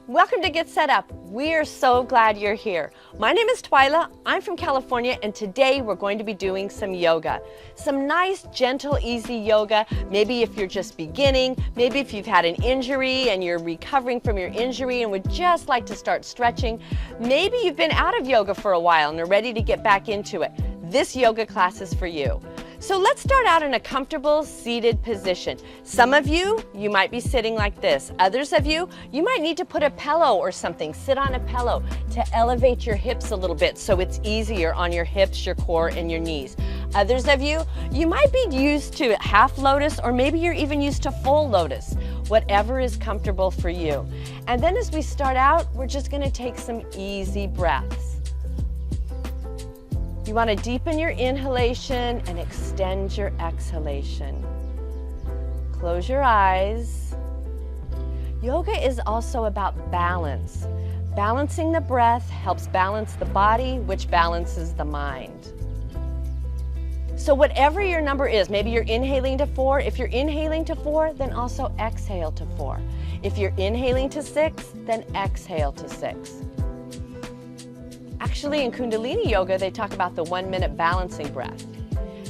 Welcome to Get Set Up. We are so glad you're here. My name is Twyla. I'm from California, and today we're going to be doing some yoga. Some nice, gentle, easy yoga. Maybe if you're just beginning, maybe if you've had an injury and you're recovering from your injury and would just like to start stretching. Maybe you've been out of yoga for a while and are ready to get back into it. This yoga class is for you. So let's start out in a comfortable seated position. Some of you might be sitting like this. Others of you might need to put a pillow or something. Sit on a pillow to elevate your hips a little bit so it's easier on your hips, your core, and your knees. Others of you might be used to half lotus, or maybe you're even used to full lotus. Whatever is comfortable for you. And then as we start out, we're just going to take some easy breaths. You want to deepen your inhalation and extend your exhalation. Close your eyes. Yoga is also about balance. Balancing the breath helps balance the body, which balances the mind. So whatever your number is, maybe you're inhaling to 4. If you're inhaling to 4, then also exhale to 4. If you're inhaling to 6, then exhale to 6. Actually, in Kundalini Yoga, they talk about the 1-minute balancing breath.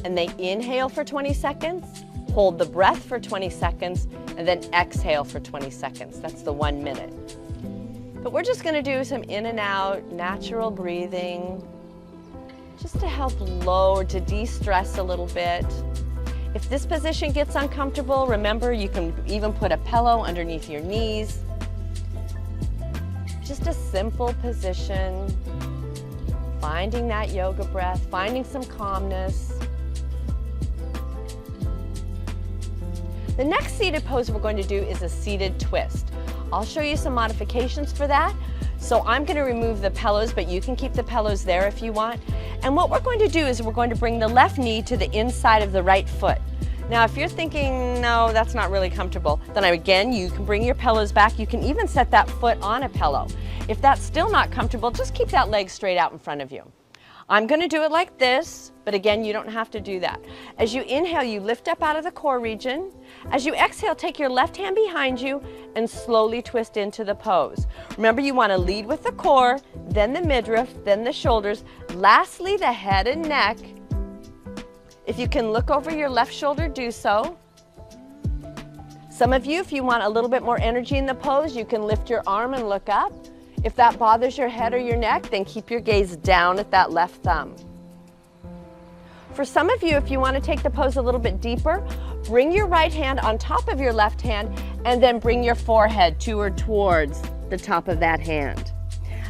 And they inhale for 20 seconds, hold the breath for 20 seconds, and then exhale for 20 seconds. That's the 1 minute. But we're just going to do some in and out, natural breathing, just to help lower, to de-stress a little bit. If this position gets uncomfortable, remember you can even put a pillow underneath your knees. Just a simple position. Finding that yoga breath, finding some calmness. The next seated pose we're going to do is a seated twist. I'll show you some modifications for that. So I'm going to remove the pillows, but you can keep the pillows there if you want. And what we're going to do is we're going to bring the left knee to the inside of the right foot. Now, if you're thinking, no, that's not really comfortable, then again, you can bring your pillows back. You can even set that foot on a pillow. If that's still not comfortable, just keep that leg straight out in front of you. I'm going to do it like this, but again, you don't have to do that. As you inhale, you lift up out of the core region. As you exhale, take your left hand behind you and slowly twist into the pose. Remember, you want to lead with the core, then the midriff, then the shoulders, lastly the head and neck. If you can look over your left shoulder, do so. Some of you, if you want a little bit more energy in the pose, you can lift your arm and look up. If that bothers your head or your neck, then keep your gaze down at that left thumb. For some of you, if you want to take the pose a little bit deeper, bring your right hand on top of your left hand and then bring your forehead to or towards the top of that hand.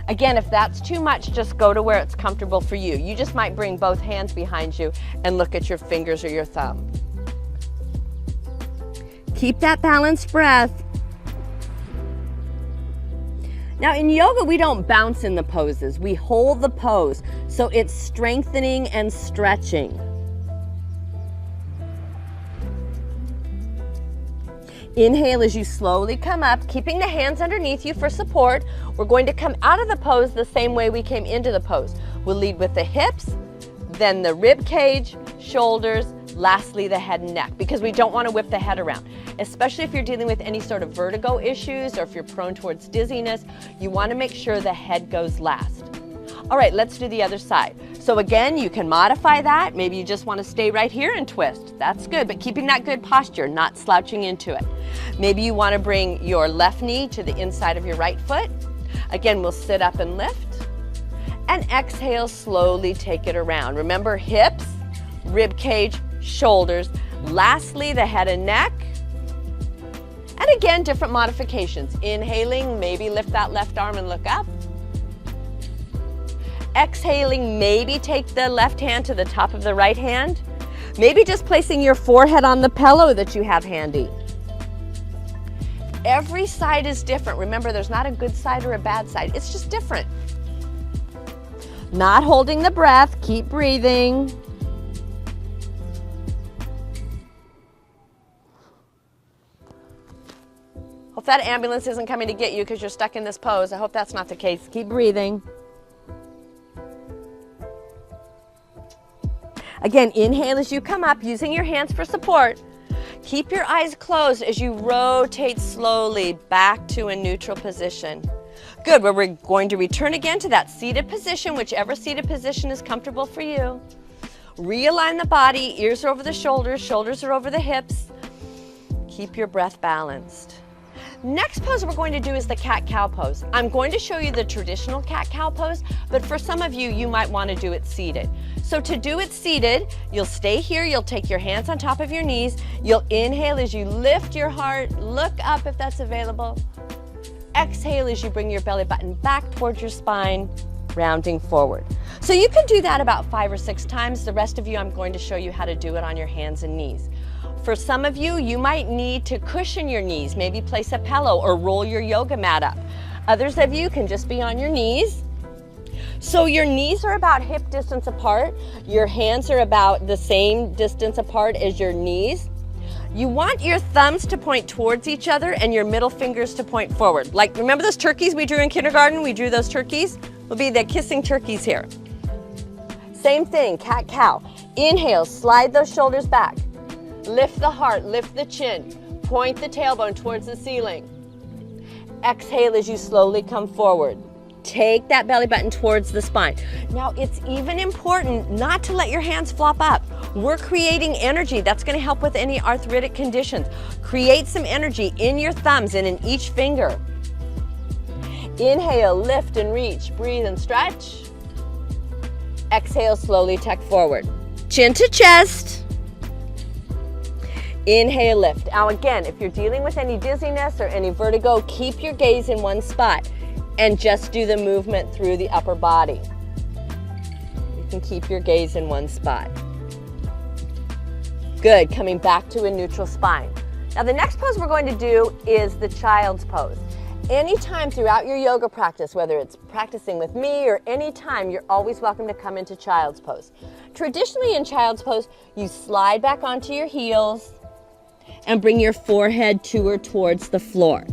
Again, if that's too much, just go to where it's comfortable for you. You just might bring both hands behind you and look at your fingers or your thumb. Keep that balanced breath. Now in yoga, we don't bounce in the poses. We hold the pose, so it's strengthening and stretching. Inhale as you slowly come up, keeping the hands underneath you for support. We're going to come out of the pose the same way we came into the pose. We'll lead with the hips, then the rib cage, shoulders, lastly the head and neck, because we don't want to whip the head around. Especially if you're dealing with any sort of vertigo issues or if you're prone towards dizziness, you want to make sure the head goes last. All right, let's do the other side. So again, you can modify that. Maybe you just want to stay right here and twist. That's good, but keeping that good posture, not slouching into it. Maybe you want to bring your left knee to the inside of your right foot. Again, we'll sit up and lift. And exhale, slowly take it around. Remember, hips, rib cage, shoulders. Lastly, the head and neck. And again, different modifications. Inhaling, maybe lift that left arm and look up. Exhaling, maybe take the left hand to the top of the right hand. Maybe just placing your forehead on the pillow that you have handy. Every side is different. Remember, there's not a good side or a bad side. It's just different. Not holding the breath. Keep breathing. Hope that ambulance isn't coming to get you because you're stuck in this pose. I hope that's not the case. Keep breathing. Again, inhale as you come up, using your hands for support. Keep your eyes closed as you rotate slowly back to a neutral position. Good, well, we're going to return again to that seated position, whichever seated position is comfortable for you. Realign the body, ears are over the shoulders, shoulders are over the hips. Keep your breath balanced. Next pose we're going to do is the cat-cow pose. I'm going to show you the traditional cat-cow pose, but for some of you, you might want to do it seated. So to do it seated, you'll stay here, you'll take your hands on top of your knees, you'll inhale as you lift your heart, look up if that's available. Exhale as you bring your belly button back towards your spine, rounding forward. So you can do that about 5 or 6 times. The rest of you, I'm going to show you how to do it on your hands and knees. For some of you, you might need to cushion your knees, maybe place a pillow or roll your yoga mat up. Others of you can just be on your knees. So your knees are about hip distance apart. Your hands are about the same distance apart as your knees. You want your thumbs to point towards each other and your middle fingers to point forward. Like, remember those turkeys we drew in kindergarten? We drew those turkeys. We'll be the kissing turkeys here. Same thing, cat-cow. Inhale, slide those shoulders back. Lift the heart, lift the chin, point the tailbone towards the ceiling. Exhale as you slowly come forward. Take that belly button towards the spine. Now it's even important not to let your hands flop up. We're creating energy. That's going to help with any arthritic conditions. Create some energy in your thumbs and in each finger. Inhale, lift and reach, breathe and stretch. Exhale, slowly tuck forward. Chin to chest. Inhale, lift. Now again, if you're dealing with any dizziness or any vertigo, keep your gaze in one spot and just do the movement through the upper body. You can keep your gaze in one spot. Good, coming back to a neutral spine. Now the next pose we're going to do is the child's pose. Anytime throughout your yoga practice, whether it's practicing with me or anytime, you're always welcome to come into child's pose. Traditionally in child's pose, you slide back onto your heels and bring your forehead to or towards the floor.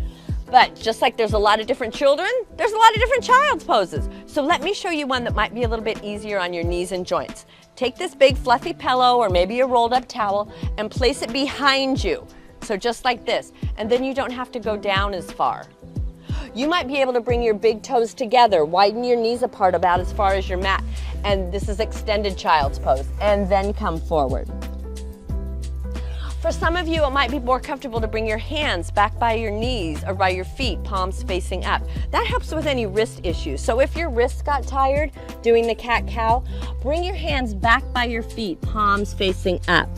But just like there's a lot of different children, there's a lot of different child's poses. So let me show you one that might be a little bit easier on your knees and joints. Take this big fluffy pillow or maybe a rolled up towel and place it behind you. So just like this, and then you don't have to go down as far. You might be able to bring your big toes together, widen your knees apart about as far as your mat, and this is extended child's pose, and then come forward. For some of you, it might be more comfortable to bring your hands back by your knees or by your feet, palms facing up. That helps with any wrist issues. So if your wrists got tired doing the cat-cow, bring your hands back by your feet, palms facing up.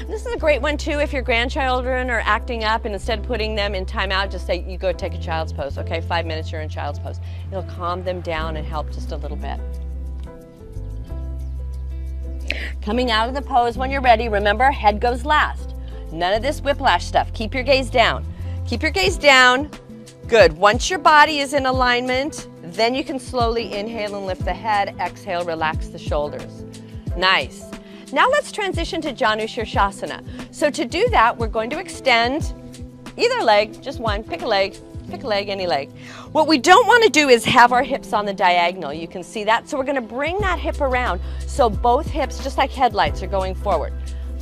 This is a great one too if your grandchildren are acting up, and instead of putting them in timeout, just say, you go take a child's pose. Okay, 5 minutes you're in child's pose. It'll calm them down and help just a little bit. Coming out of the pose when you're ready, remember, head goes last. None of this whiplash stuff. Keep your gaze down. Keep your gaze down. Good. Once your body is in alignment, then you can slowly inhale and lift the head. Exhale, relax the shoulders. Nice. Now let's transition to Janu Shirshasana. So to do that, we're going to extend either leg, just one, pick a leg, any leg. What we don't want to do is have our hips on the diagonal. You can see that. So we're going to bring that hip around so both hips, just like headlights, are going forward.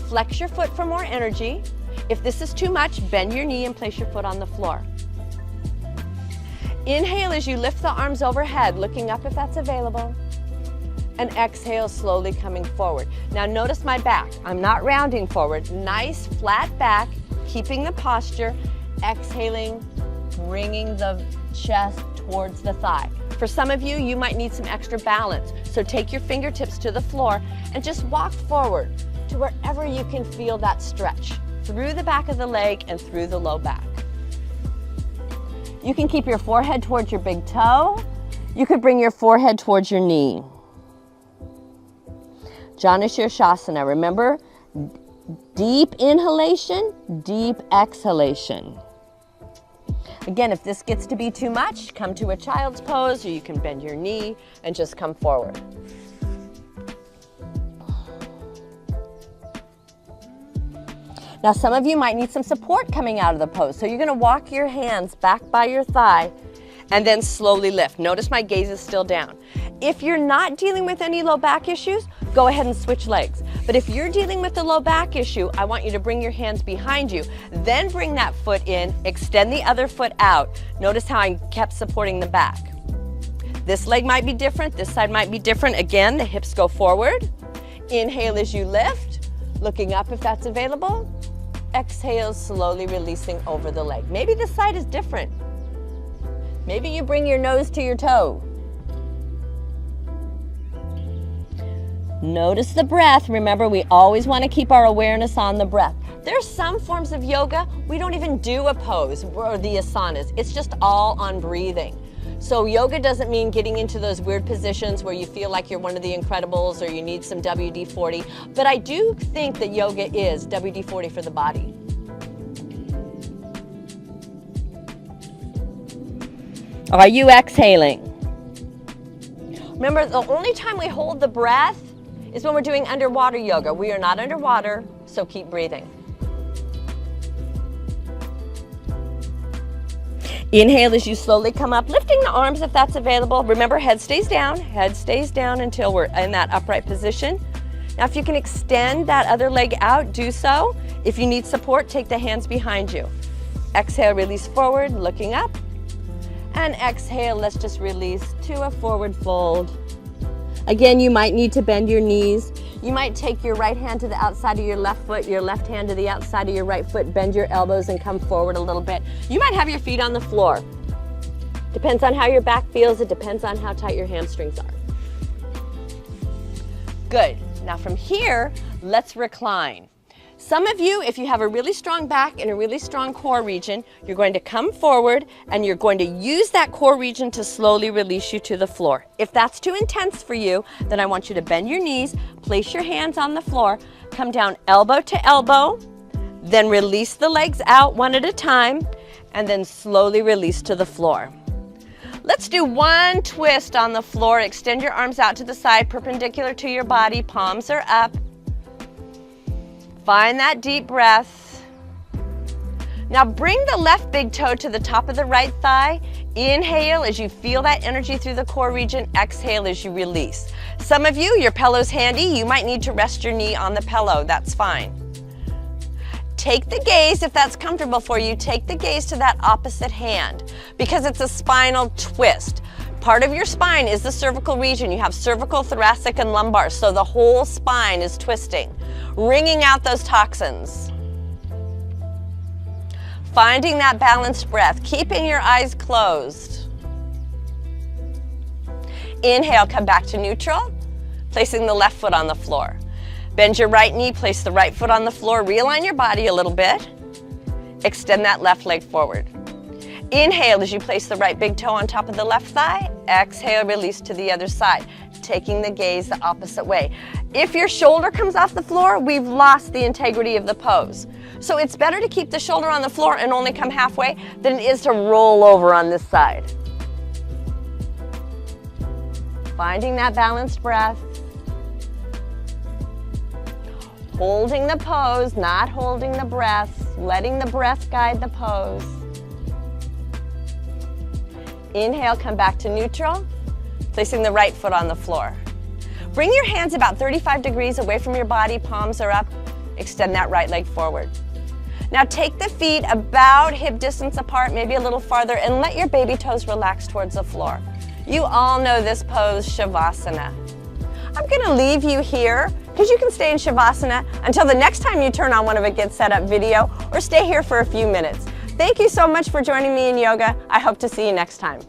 Flex your foot for more energy. If this is too much, bend your knee and place your foot on the floor. Inhale as you lift the arms overhead, looking up if that's available. And exhale, slowly coming forward. Now notice my back. I'm not rounding forward. Nice flat back, keeping the posture. Exhaling, bringing the chest towards the thigh. For some of you, you might need some extra balance. So take your fingertips to the floor and just walk forward to wherever you can feel that stretch, through the back of the leg and through the low back. You can keep your forehead towards your big toe. You could bring your forehead towards your knee. Janu Shirshasana. Remember, deep inhalation, deep exhalation. Again, if this gets to be too much, come to a child's pose, or you can bend your knee and just come forward. Now, some of you might need some support coming out of the pose. So you're going to walk your hands back by your thigh and then slowly lift. Notice my gaze is still down. If you're not dealing with any low back issues, go ahead and switch legs. But if you're dealing with a low back issue, I want you to bring your hands behind you, then bring that foot in, extend the other foot out. Notice how I kept supporting the back. This leg might be different, this side might be different. Again, the hips go forward. Inhale as you lift, looking up if that's available. Exhale, slowly releasing over the leg. Maybe this side is different. Maybe you bring your nose to your toe. Notice the breath. Remember, we always want to keep our awareness on the breath. There's some forms of yoga, we don't even do a pose or the asanas. It's just all on breathing. So yoga doesn't mean getting into those weird positions where you feel like you're one of the Incredibles or you need some WD-40. But I do think that yoga is WD-40 for the body. Are you exhaling? Remember, the only time we hold the breath is when we're doing underwater yoga. We are not underwater, so keep breathing. Inhale as you slowly come up, lifting the arms if that's available. Remember, head stays down until we're in that upright position. Now, if you can extend that other leg out, do so. If you need support, take the hands behind you. Exhale, release forward, looking up. And exhale, let's just release to a forward fold. Again, you might need to bend your knees. You might take your right hand to the outside of your left foot, your left hand to the outside of your right foot, bend your elbows and come forward a little bit. You might have your feet on the floor. Depends on how your back feels. It depends on how tight your hamstrings are. Good. Now from here, let's recline. Some of you, if you have a really strong back and a really strong core region, you're going to come forward and you're going to use that core region to slowly release you to the floor. If that's too intense for you, then I want you to bend your knees, place your hands on the floor, come down elbow to elbow, then release the legs out one at a time, and then slowly release to the floor. Let's do one twist on the floor. Extend your arms out to the side, perpendicular to your body, palms are up. Find that deep breath. Now bring the left big toe to the top of the right thigh. Inhale as you feel that energy through the core region. Exhale as you release. Some of you, your pillow's handy. You might need to rest your knee on the pillow. That's fine. Take the gaze, if that's comfortable for you, take the gaze to that opposite hand because it's a spinal twist. Part of your spine is the cervical region. You have cervical, thoracic, and lumbar, so the whole spine is twisting, wringing out those toxins. Finding that balanced breath, keeping your eyes closed. Inhale, come back to neutral, placing the left foot on the floor. Bend your right knee, place the right foot on the floor, realign your body a little bit. Extend that left leg forward. Inhale as you place the right big toe on top of the left thigh. Exhale, release to the other side, taking the gaze the opposite way. If your shoulder comes off the floor, we've lost the integrity of the pose. So it's better to keep the shoulder on the floor and only come halfway than it is to roll over on this side. Finding that balanced breath. Holding the pose, not holding the breath, letting the breath guide the pose. Inhale, come back to neutral, placing the right foot on the floor. Bring your hands about 35 degrees away from your body, palms are up. Extend that right leg forward. Now take the feet about hip distance apart, maybe a little farther, and let your baby toes relax towards the floor. You all know this pose, Shavasana. I'm gonna leave you here because you can stay in Shavasana until the next time you turn on one of a Get Set Up video or stay here for a few minutes. Thank you so much for joining me in yoga. I hope to see you next time.